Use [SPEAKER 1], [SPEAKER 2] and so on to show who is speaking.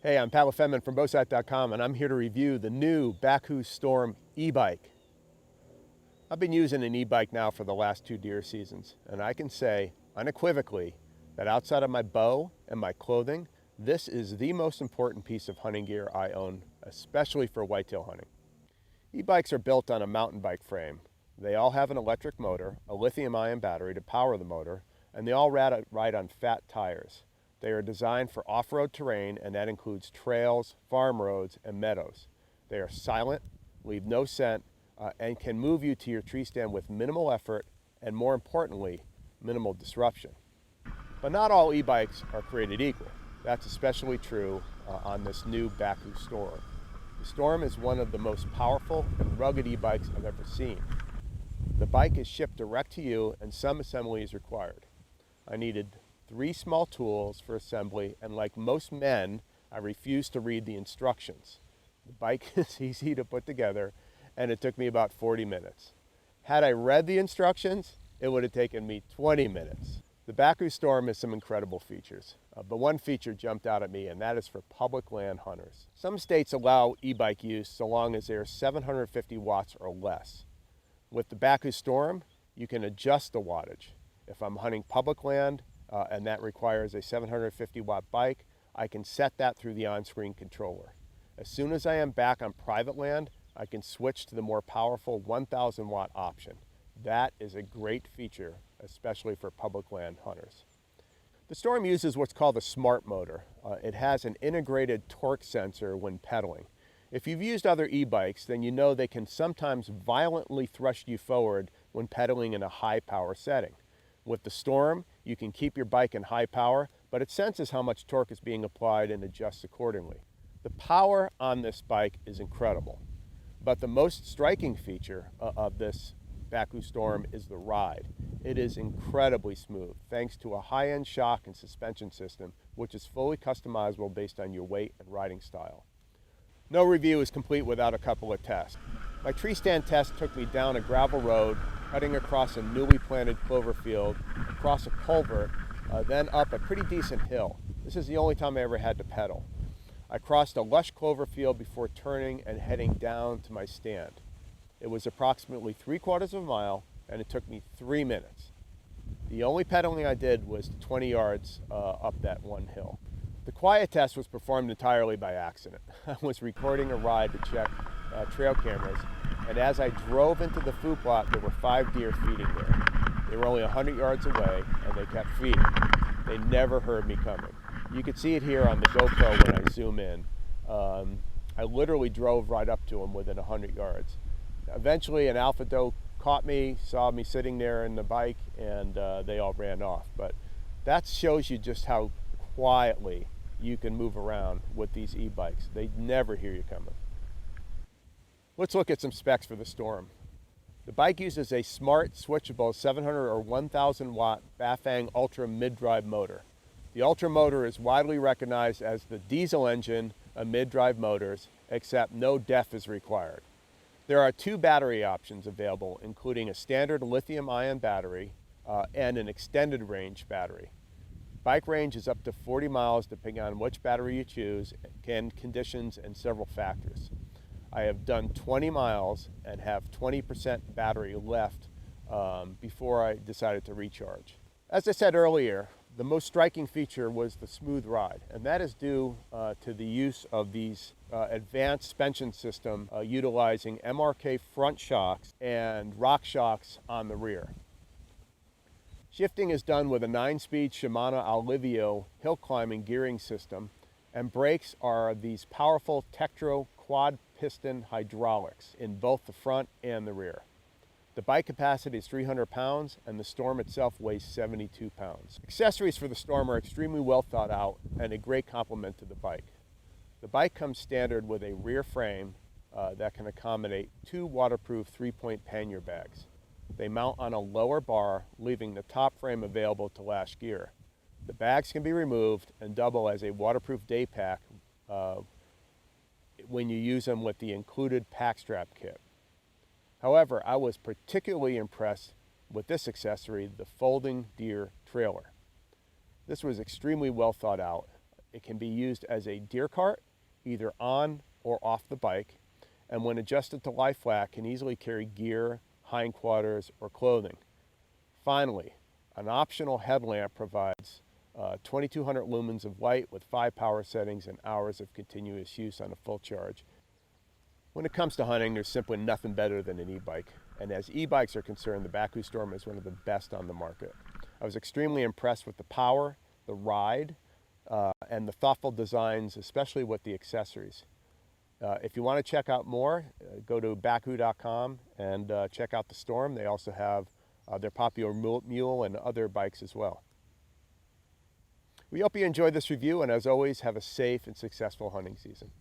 [SPEAKER 1] Hey, I'm Pat Lefemin from Bowsite.com, and I'm here to review the new Bakcou Storm e-bike. I've been using an e-bike now for the last 2 deer seasons, and I can say unequivocally that outside of my bow and my clothing, this is the most important piece of hunting gear I own, especially for whitetail hunting. E-bikes are built on a mountain bike frame. They all have an electric motor, a lithium-ion battery to power the motor, and they all ride on fat tires. They are designed for off-road terrain, and that includes trails, farm roads, and meadows. They are silent, leave no scent, and can move you to your tree stand with minimal effort and, more importantly, minimal disruption. But not all e-bikes are created equal. That's especially true on this new Bakcou Storm. The Storm is one of the most powerful and rugged e-bikes I've ever seen. The bike is shipped direct to you, and some assembly is required. I needed 3 small tools for assembly, and like most men, I refused to read the instructions. The bike is easy to put together, and it took me about 40 minutes. Had I read the instructions, it would have taken me 20 minutes. The Bakcou Storm has some incredible features, but one feature jumped out at me, and that is for public land hunters. Some states allow e-bike use so long as they are 750 watts or less. With the Bakcou Storm, you can adjust the wattage. If I'm hunting public land, and that requires a 750 watt bike, I can set that through the on-screen controller. As soon as I am back on private land, I can switch to the more powerful 1000 watt option. That is a great feature, especially for public land hunters. The Storm uses what's called a smart motor. It has an integrated torque sensor when pedaling. If you've used other e-bikes, then you know they can sometimes violently thrust you forward when pedaling in a high power setting. With the Storm, you can keep your bike in high power, but it senses how much torque is being applied and adjusts accordingly. The power on this bike is incredible, but the most striking feature of this Bakcou Storm is the ride. It is incredibly smooth, thanks to a high-end shock and suspension system, which is fully customizable based on your weight and riding style. No review is complete without a couple of tests. My tree stand test took me down a gravel road, cutting across a newly planted clover field, across a culvert, then up a pretty decent hill. This is the only time I ever had to pedal. I crossed a lush clover field before turning and heading down to my stand. It was approximately 3/4 of a mile, and it took me 3 minutes. The only pedaling I did was 20 yards up that one hill. The quiet test was performed entirely by accident. I was recording a ride to check trail cameras, and as I drove into the food plot, there were 5 deer feeding there. They were only 100 yards away, and they kept feeding. They never heard me coming. You could see it here on the GoPro when I zoom in. I literally drove right up to them within 100 yards. Eventually, an alpha doe caught me, saw me sitting there in the bike, and they all ran off. But that shows you just how quietly you can move around with these e-bikes. They never hear you coming. Let's look at some specs for the Storm. The bike uses a smart, switchable 700 or 1000 watt Bafang Ultra mid-drive motor. The Ultra motor is widely recognized as the diesel engine of mid-drive motors, except no DEF is required. There are 2 battery options available, including a standard lithium-ion battery and an extended range battery. Bike range is up to 40 miles depending on which battery you choose, and conditions, and several factors. I have done 20 miles and have 20% battery left before I decided to recharge. As I said earlier, the most striking feature was the smooth ride, and that is due to the use of these advanced suspension system utilizing MRK front shocks and rock shocks on the rear. Shifting is done with a 9-speed Shimano Alivio hill climbing gearing system, and brakes are these powerful Tektro quad piston hydraulics in both the front and the rear. The bike capacity is 300 pounds, and the Storm itself weighs 72 pounds. Accessories for the Storm are extremely well thought out and a great complement to the bike. The bike comes standard with a rear frame that can accommodate 2 waterproof 3-point pannier bags. They mount on a lower bar, leaving the top frame available to lash gear. The bags can be removed and double as a waterproof day pack when you use them with the included pack strap kit. However, I was particularly impressed with this accessory, the folding deer trailer. This was extremely well thought out. It can be used as a deer cart, either on or off the bike, and when adjusted to lie flat, can easily carry gear, hindquarters, or clothing. Finally, an optional headlamp provides 2200 lumens of light with 5 power settings and hours of continuous use on a full charge. When it comes to hunting, there's simply nothing better than an e-bike. And as e-bikes are concerned, the Bakcou Storm is one of the best on the market. I was extremely impressed with the power, the ride, and the thoughtful designs, especially with the accessories. If you want to check out more, go to Bakcou.com and check out the Storm. They also have their popular Mule and other bikes as well. We hope you enjoyed this review, and as always, have a safe and successful hunting season.